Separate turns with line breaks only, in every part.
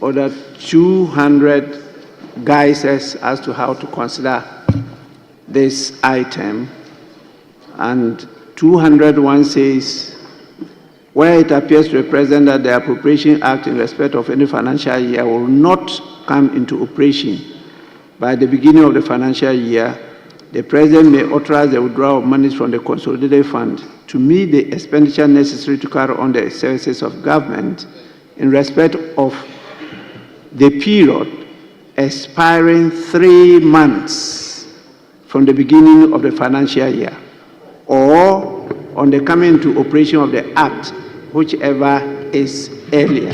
ordered 200 guises as to how to consider this item, and 201 says, where it appears to the President that the Appropriation Act in respect of any financial year will not come into operation by the beginning of the financial year, the President may authorize the withdrawal of monies from the Consolidated Fund to meet the expenditure necessary to carry on the services of government in respect of the period expiring 3 months from the beginning of the financial year, or on the coming into operation of the Act, whichever is earlier.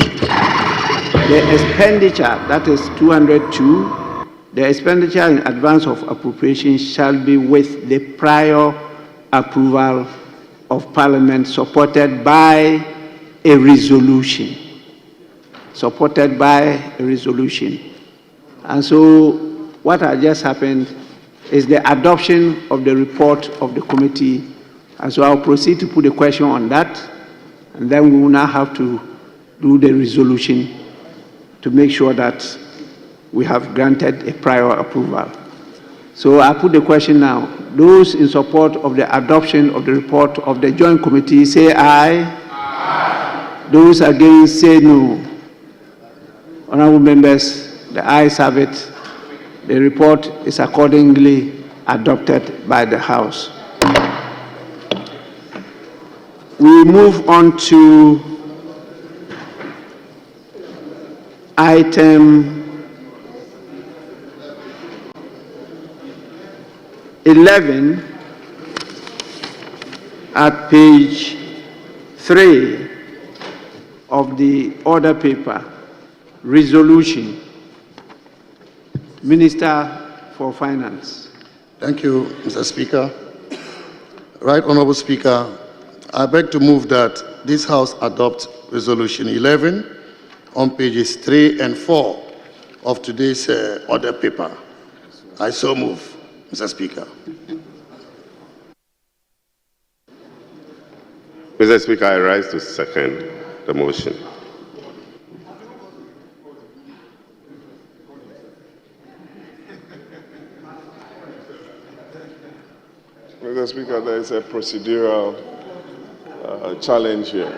The expenditure, that is 202, the expenditure in advance of appropriation shall be with the prior approval of Parliament, supported by a resolution. Supported by a resolution. And so what has just happened is the adoption of the report of the committee. And so I'll proceed to put a question on that, and then we will now have to do the resolution to make sure that we have granted a prior approval. So I put the question now. Those in support of the adoption of the report of the Joint Committee, say aye. Aye. Those against, say no. Honourable members, the ayes have it. The report is accordingly adopted by the House. We move on to item 11 at page 3 of the order paper, resolution. Minister for Finance.
Thank you, Mr. Speaker. Right Honourable Speaker, I beg to move that this House adopt Resolution 11 on pages 3 and 4 of today's order paper. I so move, Mr. Speaker.
Mr. Speaker, I rise to second the motion.
Mr. Speaker, there is a procedural challenge here.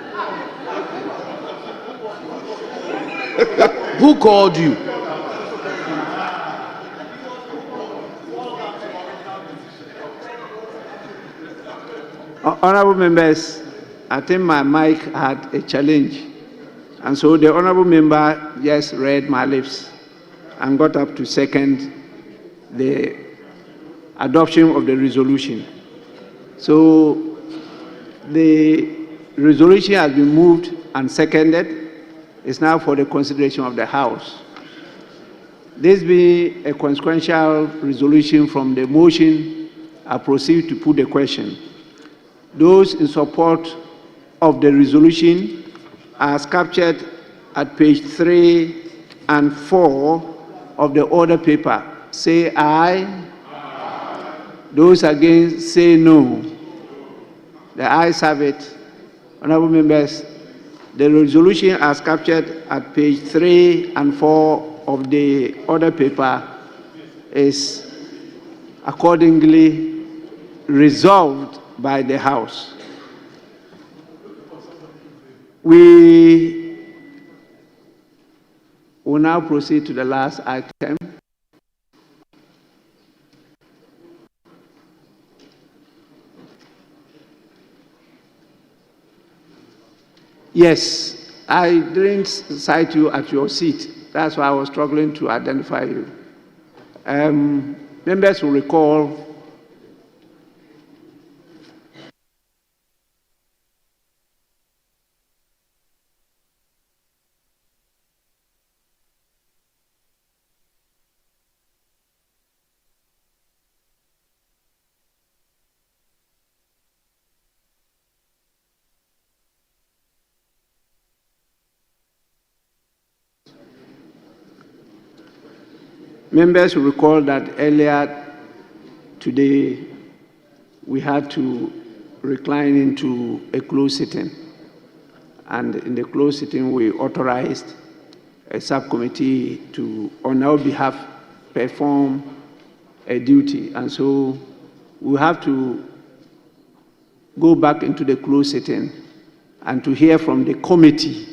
Who called you? Honourable members, I think my mic had a challenge, and so the honourable member just read my lips and got up to second the adoption of the resolution. So the resolution has been moved and seconded. It's now for the consideration of the House. This being a consequential resolution from the motion, I proceed to put the question. Those in support of the resolution as captured at page 3 and 4 of the order paper, say aye. Aye. Those against, say no. The ayes have it. Honourable members, the resolution as captured at page 3 and 4 of the order paper is accordingly resolved by the House. We will now proceed to the last item. Yes, I didn't cite you at your seat. That's why I was struggling to identify you. Members will recall members will recall that earlier today we had to recline into a closed sitting, and in the closed sitting we authorized a subcommittee to, on our behalf, perform a duty. And so we have to go back into the closed sitting and to hear from the committee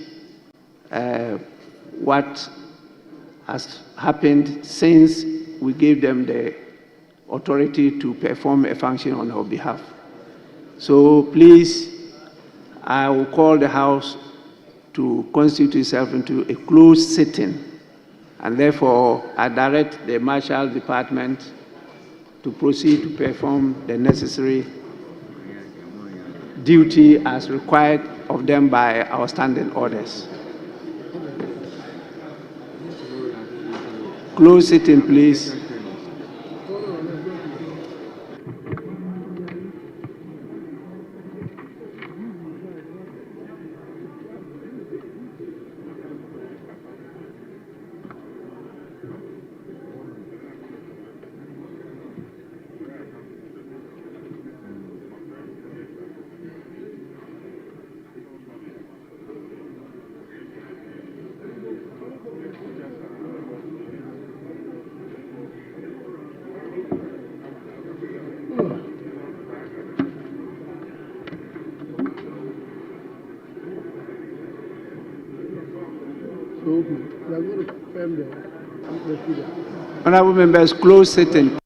what has happened since we gave them the authority to perform a function on our behalf. So please, I will call the House to constitute itself into a closed sitting, and therefore I direct the Marshal Department to proceed to perform the necessary duty as required of them by our standing orders. Close sitting, please. Honorable members, close sitting.